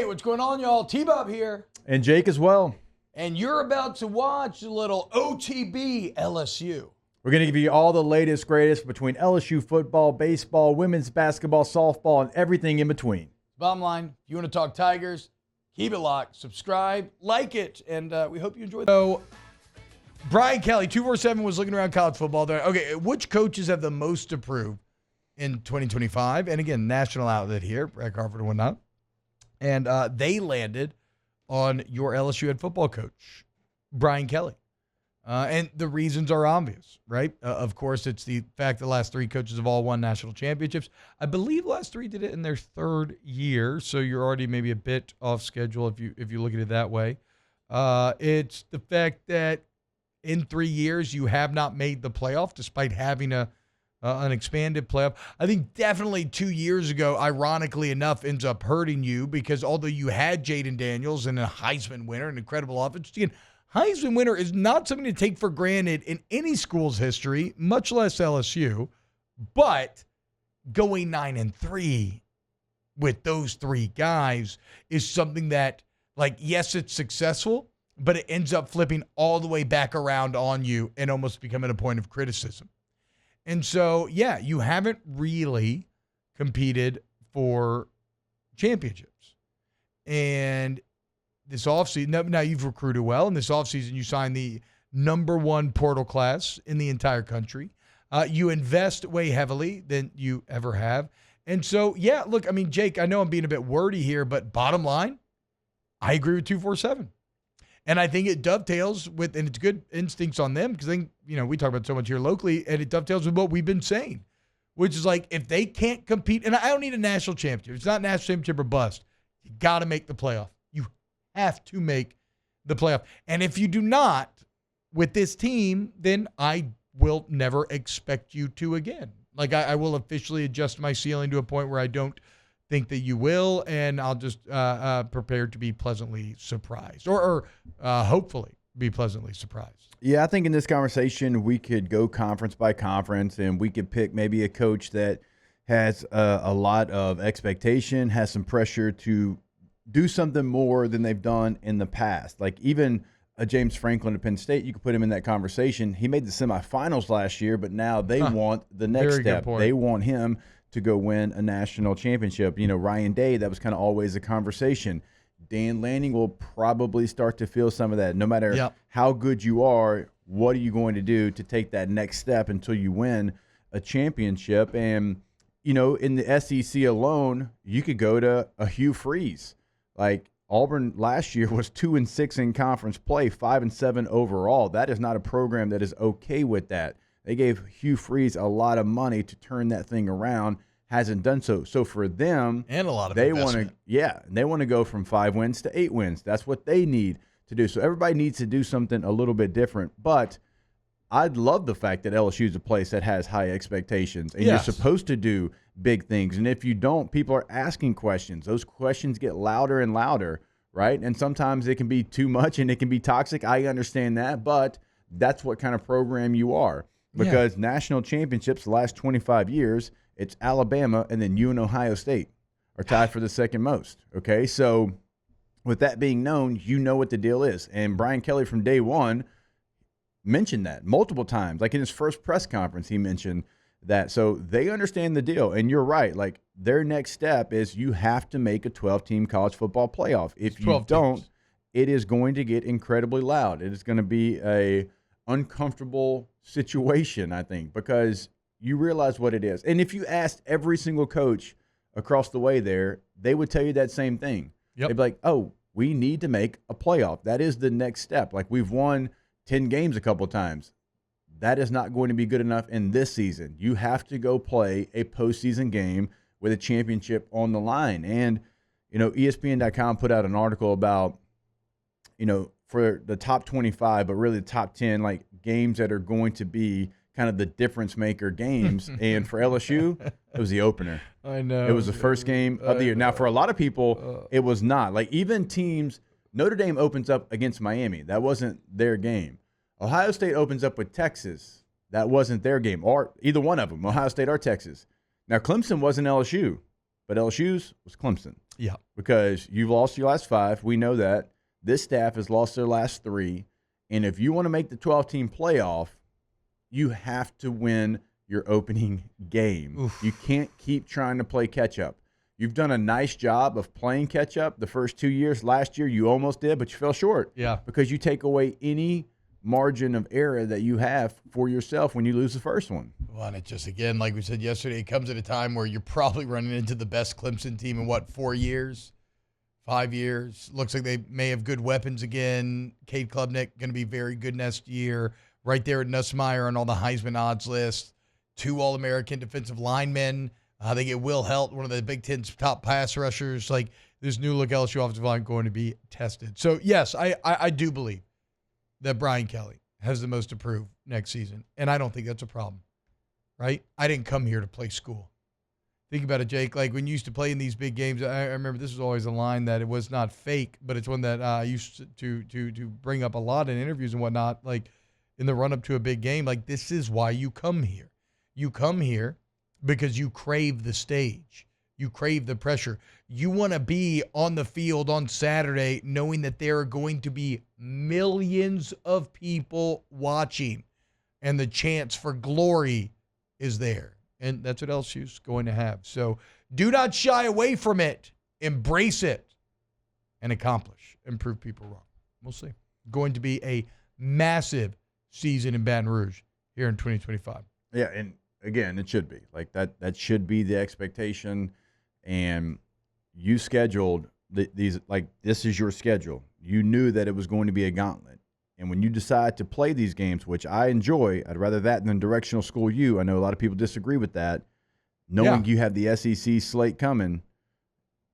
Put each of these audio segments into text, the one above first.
what's going on, y'all? T-Bob here. And Jake as well. And you're about to watch a little OTB LSU. We're going to give you all the latest, greatest between LSU football, baseball, women's basketball, softball, and everything in between. Bottom line, if you want to talk Tigers, keep it locked, subscribe, like it, and we hope you enjoy. So, Brian Kelly, 247, was looking around college football there. Okay, which coaches have the most to prove in 2025? And again, national outlet here, Brad Harvard and whatnot. And they landed on your LSU head football coach, Brian Kelly. And the reasons are obvious, right? Of course, it's the fact that the last three coaches have all won national championships. I believe the last three did it in their third year, so you're already maybe a bit off schedule if you look at it that way. It's the fact that in 3 years you have not made the playoff despite having an expanded playoff. I think definitely 2 years ago, ironically enough, ends up hurting you because although you had Jaden Daniels and a Heisman winner, an incredible offense, again, Heisman winner is not something to take for granted in any school's history, much less LSU. But going 9-3 with those three guys is something that, like, yes, it's successful, but it ends up flipping all the way back around on you and almost becoming a point of criticism. And so, yeah, you haven't really competed for championships. And this offseason, now you've recruited well. In this offseason, you signed the #1 portal class in the entire country. You invest way heavily than you ever have. And so, yeah, look, I mean, Jake, I know I'm being a bit wordy here, but bottom line, I agree with 247. And I think it dovetails with, and it's good instincts on them because I think, we talk about it so much here locally, and it dovetails with what we've been saying, which is like if they can't compete, and I don't need a national championship. It's not national championship or bust. You got to make the playoff. You have to make the playoff. And if you do not with this team, then I will never expect you to again. Like I will officially adjust my ceiling to a point where I don't think that you will, and I'll just prepare to be pleasantly surprised or hopefully be pleasantly surprised. Yeah, I think in this conversation we could go conference by conference and we could pick maybe a coach that has a lot of expectation, has some pressure to do something more than they've done in the past. Like even a James Franklin at Penn State, you could put him in that conversation. He made the semifinals last year, but now they want the next step. They want him to go win a national championship. Ryan Day, that was kind of always a conversation. Dan Lanning will probably start to feel some of that. No matter how good you are, what are you going to do to take that next step until you win a championship? And, in the SEC alone, you could go to a Hugh Freeze. Like Auburn last year was 2-6 in conference play, 5-7 overall. That is not a program that is okay with that. They gave Hugh Freeze a lot of money to turn that thing around. Hasn't done so. So for them, and a lot of they investment. They want to go from 5 wins to 8 wins. That's what they need to do. So everybody needs to do something a little bit different. But I'd love the fact that LSU is a place that has high expectations, and you're supposed to do big things. And if you don't, people are asking questions. Those questions get louder and louder, right? And sometimes it can be too much and it can be toxic. I understand that, but that's what kind of program you are. Because national championships the last 25 years, it's Alabama and then you and Ohio State are tied for the second most. Okay, so with that being known, you know what the deal is. And Brian Kelly from day one mentioned that multiple times. Like in his first press conference, he mentioned that. So they understand the deal. And you're right. Like their next step is you have to make a 12-team college football playoff. If you don't, it is going to get incredibly loud. It is going to be a uncomfortable situation, I think, because you realize what it is. And if you asked every single coach across the way there, they would tell you that same thing. They'd be like, oh, we need to make a playoff. That is the next step. Like we've won 10 games a couple of times. That is not going to be good enough in this season. You have to go play a postseason game with a championship on the line. And, ESPN.com put out an article about, for the top 25, but really the top 10, like games that are going to be kind of the difference maker games. And for LSU, it was the opener. I know. It was the first game of the year. Now, for a lot of people, it was not. Like even teams, Notre Dame opens up against Miami. That wasn't their game. Ohio State opens up with Texas. That wasn't their game, or either one of them, Ohio State or Texas. Now, Clemson wasn't LSU, but LSU's was Clemson. Yeah. Because you've lost your last 5. We know that. This staff has lost their last 3. And if you want to make the 12-team playoff, you have to win your opening game. Oof. You can't keep trying to play catch-up. You've done a nice job of playing catch-up the first 2 years. Last year, you almost did, but you fell short. Yeah. Because you take away any margin of error that you have for yourself when you lose the first one. Well, and it just, again, like we said yesterday, it comes at a time where you're probably running into the best Clemson team in, 4 years? 5 years. Looks like they may have good weapons again. Cade Klubnik going to be very good next year. Right there at Nussmeier on all the Heisman odds list. 2 All-American defensive linemen. They get Will Helt, one of the Big Ten's top pass rushers. Like, this new look LSU offensive line going to be tested. So, yes, I do believe that Brian Kelly has the most to prove next season. And I don't think that's a problem, right? I didn't come here to play school. Think about it, Jake. Like, when you used to play in these big games, I remember this was always a line that it was not fake, but it's one that I used to bring up a lot in interviews and whatnot, like in the run-up to a big game. Like, this is why you come here. You come here because you crave the stage. You crave the pressure. You want to be on the field on Saturday knowing that there are going to be millions of people watching, and the chance for glory is there. And that's what LSU's going to have. So do not shy away from it. Embrace it and accomplish and prove people wrong. We'll see. Going to be a massive season in Baton Rouge here in 2025. Yeah, and again, it should be. Like, that should be the expectation. And you scheduled these, like, this is your schedule. You knew that it was going to be a gauntlet. And when you decide to play these games, which I enjoy, I'd rather that than directional school U. I know a lot of people disagree with that. Knowing you have the SEC slate coming,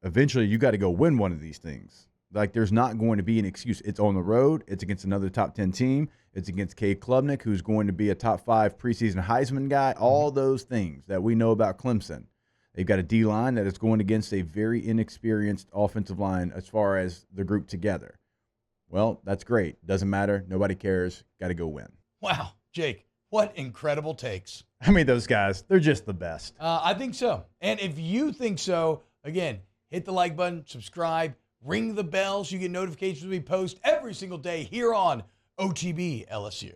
eventually you got to go win one of these things. Like, there's not going to be an excuse. It's on the road. It's against another top 10 team. It's against Cade Klubnik, who's going to be a top 5 preseason Heisman guy. All those things that we know about Clemson. They've got a D-line that is going against a very inexperienced offensive line as far as the group together. Well, that's great. Doesn't matter. Nobody cares. Got to go win. Wow, Jake, what incredible takes. I mean, those guys, they're just the best. I think so. And if you think so, again, hit the like button, subscribe, ring the bell so you get notifications when we post every single day here on OTB LSU.